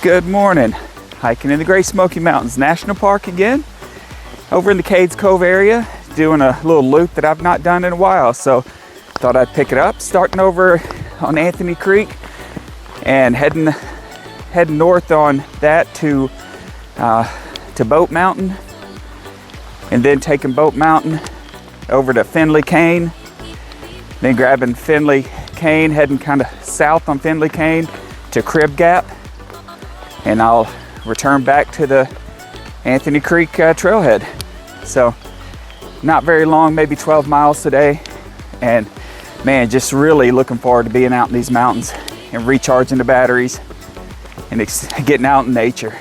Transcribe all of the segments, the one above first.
Good morning. Hiking in the Great Smoky Mountains National Park again. Over in the Cade's Cove area, doing a little loop that I've not done in a while. So thought I'd pick it up, starting over on Anthony Creek and heading north on that to Bote Mountain, and then taking Bote Mountain over to Finley Cane, then grabbing Finley Cane, heading kind of south on Finley Cane to Crib Gap, and I'll return back to the Anthony Creek trailhead. So not very long, maybe 12 miles today, and man, just really looking forward to being out in these mountains and recharging the batteries and getting out in nature.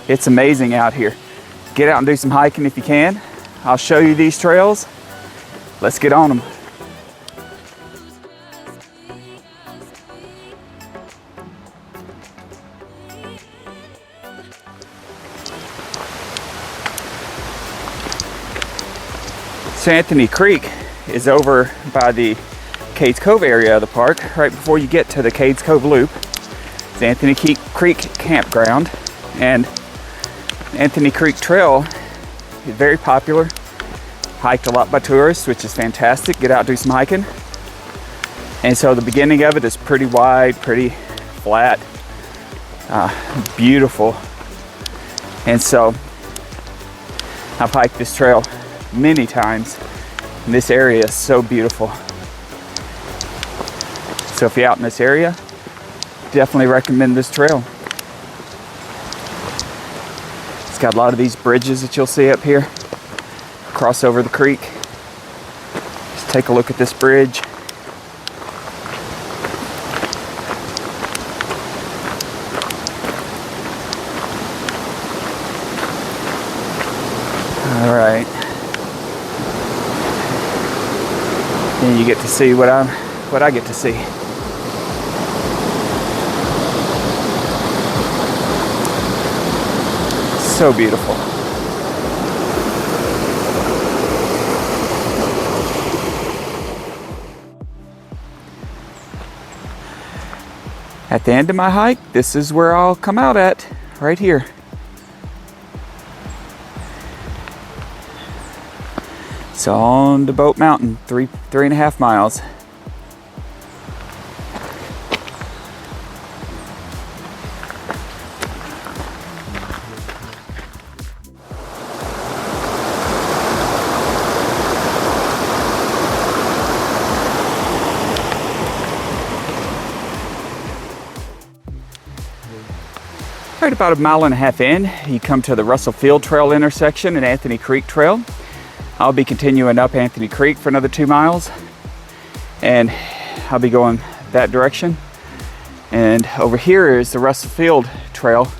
It's amazing out here. Get out and do some hiking if you can. I'll show you these trails. Let's get on them. So Anthony Creek is over by the Cade's Cove area of the park. Right before you get to the Cade's Cove loop, it's Anthony Creek Campground, and Anthony Creek Trail is very popular. Hiked a lot by tourists, which is fantastic. Get out, do some hiking. And so the beginning of it is pretty wide, pretty flat, beautiful. And so I've hiked this trail many times, and this area is so beautiful. So if you're out in this area, definitely recommend this trail. It's got a lot of these bridges that you'll see up here, cross over the creek. Just take a look at this bridge. All right. And you get to see what I get to see. So beautiful. At the end of my hike, this is where I'll come out at, right here. So on to Bote Mountain, 3.5 miles. Right about 1.5 miles in, you come to the Russell Field Trail intersection and Anthony Creek Trail. I'll be continuing up Anthony Creek for another 2 miles, and I'll be going that direction. And over here is the Russell Field Trail,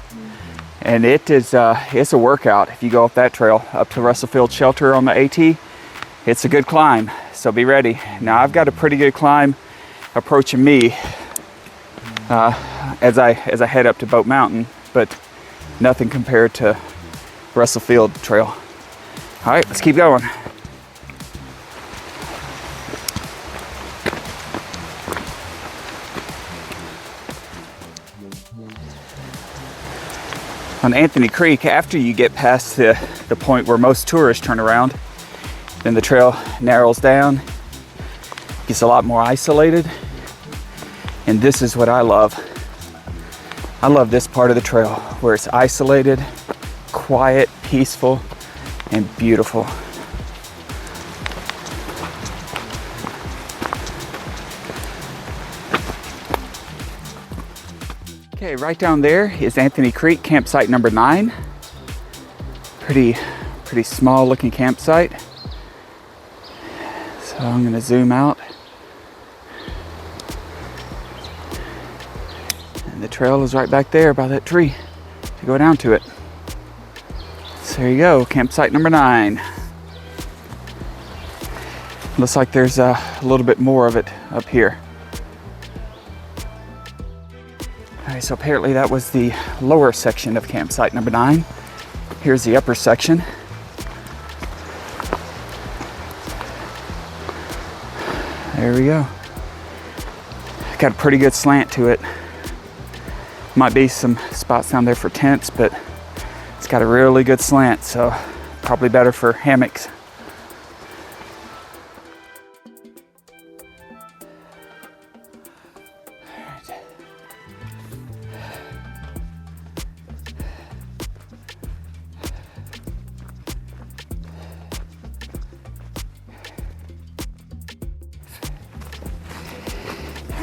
and it's a workout. If you go up that trail up to Russell Field Shelter on the AT, it's a good climb, so be ready. Now I've got a pretty good climb approaching me as I head up to Bote Mountain, but nothing compared to Russell Field Trail. All right, let's keep going. On Anthony Creek, after you get past the point where most tourists turn around, then the trail narrows down, gets a lot more isolated, and this is what I love. I love this part of the trail where it's isolated, quiet, peaceful, and beautiful. Okay, right down there is Anthony Creek campsite number 9. Pretty small looking campsite. So I'm gonna zoom out. And the trail is right back there by that tree to go down to it. So there you go, campsite number 9. Looks like there's a little bit more of it up here. All right, so apparently that was the lower section of campsite number 9. Here's the upper section. There we go. got a pretty good slant to it. Might be some spots down there for tents, but it's got a really good slant, so probably better for hammocks.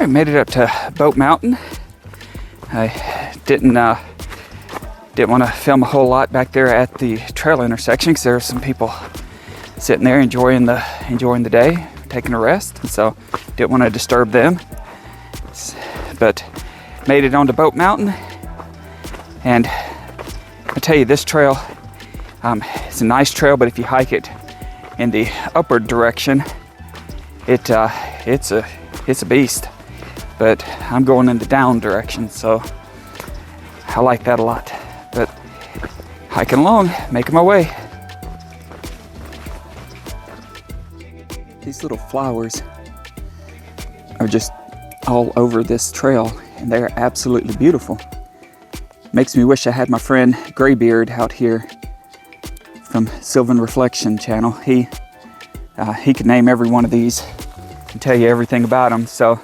I made it up to Bote Mountain. I didn't want to film a whole lot back there at the trail intersection because there were some people sitting there enjoying the day, taking a rest, and so didn't want to disturb them. But made it onto Bote Mountain, and I tell you, this trail it's a nice trail, but if you hike it in the upward direction, it's a beast. But I'm going in the down direction, so I like that a lot. But hiking along, making my way. These little flowers are just all over this trail, and they're absolutely beautiful. Makes me wish I had my friend Graybeard out here from Sylvan Reflection channel. He could name every one of these and tell you everything about them. So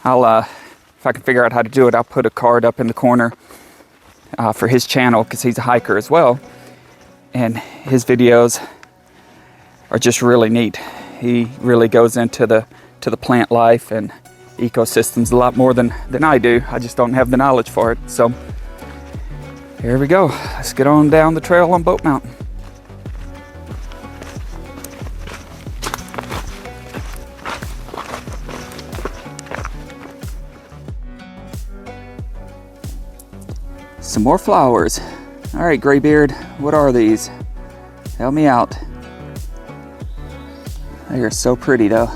if I can figure out how to do it, I'll put a card up in the corner for his channel, because he's a hiker as well, and his videos are just really neat. He really goes into the plant life and ecosystems a lot more than I do. I just don't have the knowledge for it. So here we go. Let's get on down the trail on Bote Mountain. Some more flowers. All right, Graybeard, what are these? Help me out. They are so pretty though.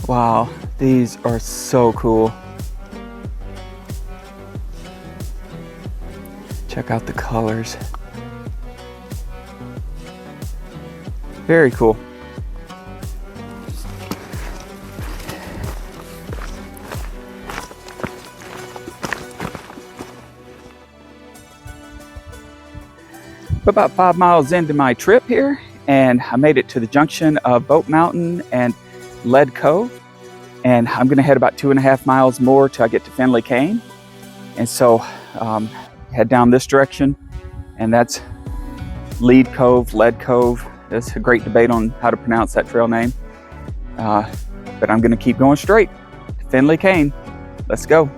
Wow, these are so cool. Check out the colors. Very cool. About 5 miles into my trip here, and I made it to the junction of Bote Mountain and Lead Cove, and I'm going to head about 2.5 miles more till I get to Finley Cane, and so head down this direction, and that's Lead Cove, Lead Cove. There's a great debate on how to pronounce that trail name, but I'm going to keep going straight to Finley Cane. Let's go.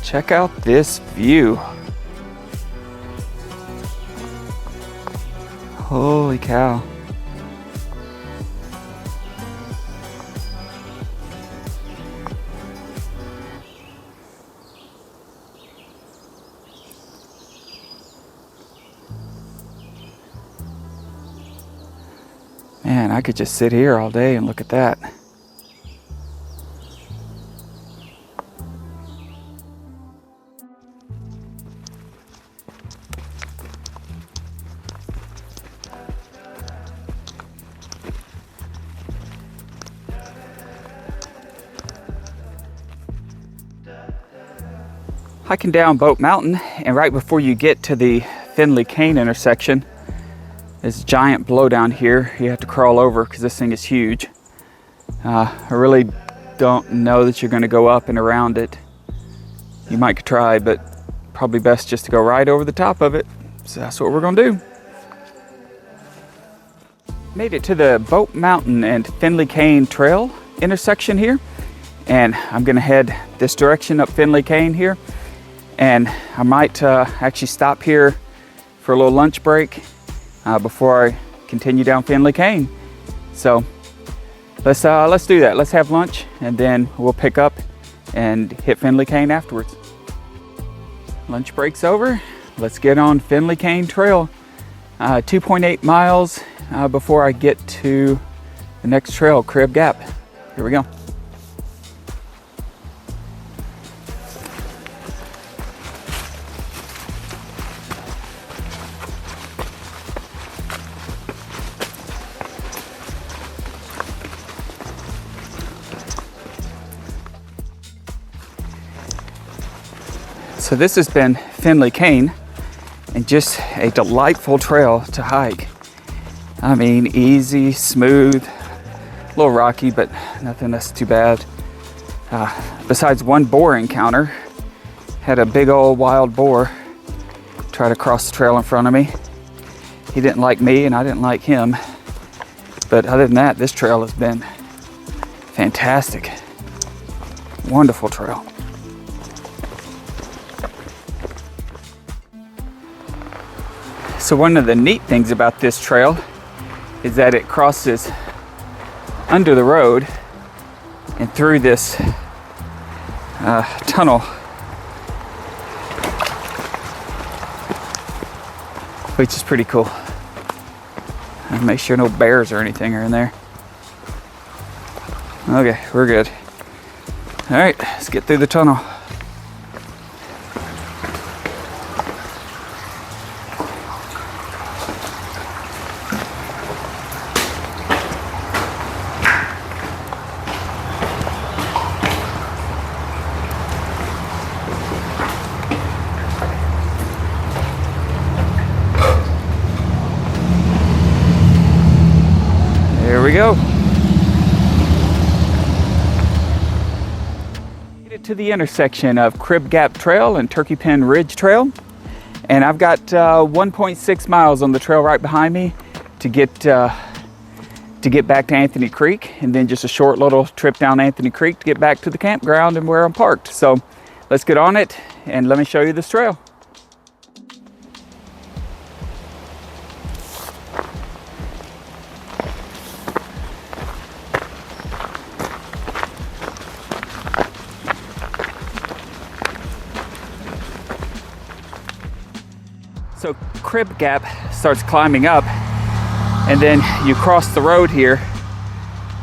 Check out this view. Holy cow. Man, I could just sit here all day and look at that. Hiking down Bote Mountain, and right before you get to the Finley Cane intersection, this giant blowdown here you have to crawl over because this thing is huge. I really don't know that you're going to go up and around it. You might try, but probably best just to go right over the top of it. So that's what we're going to do. Made it to the Bote Mountain and Finley Cane Trail intersection here, and I'm going to head this direction up Finley Cane here. And I might actually stop here for a little lunch break before I continue down Finley Cane. So let's do that. Let's have lunch, and then we'll pick up and hit Finley Cane afterwards. Lunch break's over. let's get on Finley Cane Trail. 2.8 miles before I get to the next trail, Crib Gap. Here we go. So this has been Finley Cane, and just a delightful trail to hike. I mean, easy, smooth, a little rocky, but nothing that's too bad. Besides one boar encounter, had a big old wild boar try to cross the trail in front of me. He didn't like me and I didn't like him. But other than that, this trail has been fantastic. Wonderful trail. So one of the neat things about this trail is that it crosses under the road and through this tunnel, which is pretty cool. And make sure no bears or anything are in there. Okay, we're good. All right, let's get through the tunnel. There we go. Made it to the intersection of Crib Gap Trail and Turkey Pen Ridge Trail. And I've got 1.6 miles on the trail right behind me to get back to Anthony Creek, and then just a short little trip down Anthony Creek to get back to the campground and where I'm parked. So let's get on it and let me show you this trail. So Crib Gap starts climbing up, and then you cross the road here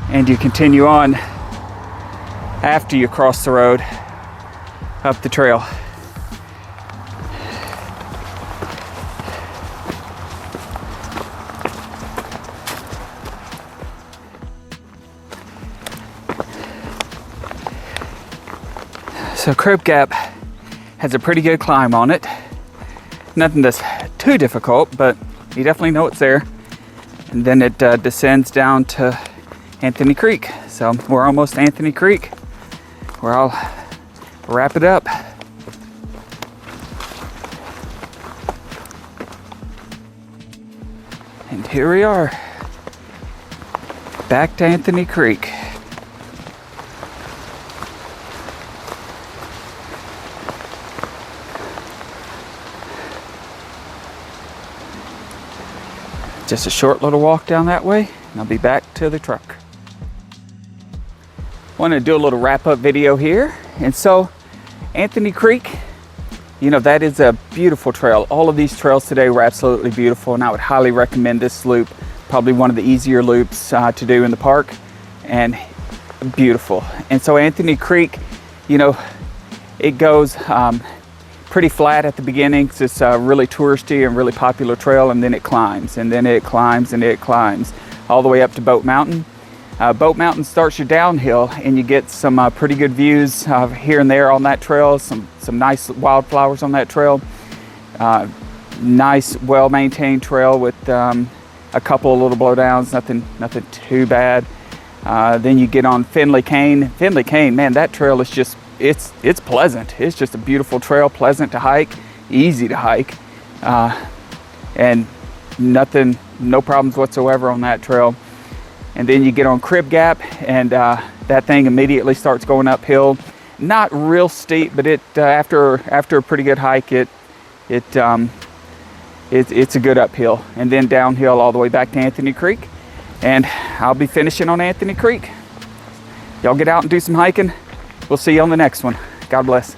and you continue on after you cross the road up the trail. So Crib Gap has a pretty good climb on it. Nothing that's too difficult, but you definitely know it's there. And then it descends down to Anthony Creek. So we're almost Anthony Creek, where I'll wrap it up. And here we are, back to Anthony Creek. Just a short little walk down that way, and I'll be back to the truck. Want to do a little wrap-up video here. And so, Anthony Creek, you know, that is a beautiful trail. All of these trails today were absolutely beautiful, and I would highly recommend this loop. Probably one of the easier loops to do in the park, and beautiful. And so Anthony Creek, you know, it goes pretty flat at the beginning. It's a really touristy and really popular trail, and then it climbs, and then it climbs, and it climbs all the way up to Bote Mountain. Bote Mountain starts your downhill, and you get some pretty good views here and there on that trail. Some nice wildflowers on that trail. Nice, well-maintained trail with a couple of little blowdowns. Nothing too bad. Then you get on Finley Cane. Finley Cane, man, that trail is just it's pleasant. It's just a beautiful trail, pleasant to hike, easy to hike, and no problems whatsoever on that trail. And then you get on Crib Gap, and that thing immediately starts going uphill. Not real steep, but it after a pretty good hike, it's a good uphill, and then downhill all the way back to Anthony Creek. And I'll be finishing on Anthony Creek. Y'all get out and do some hiking. We'll see you on the next one. God bless.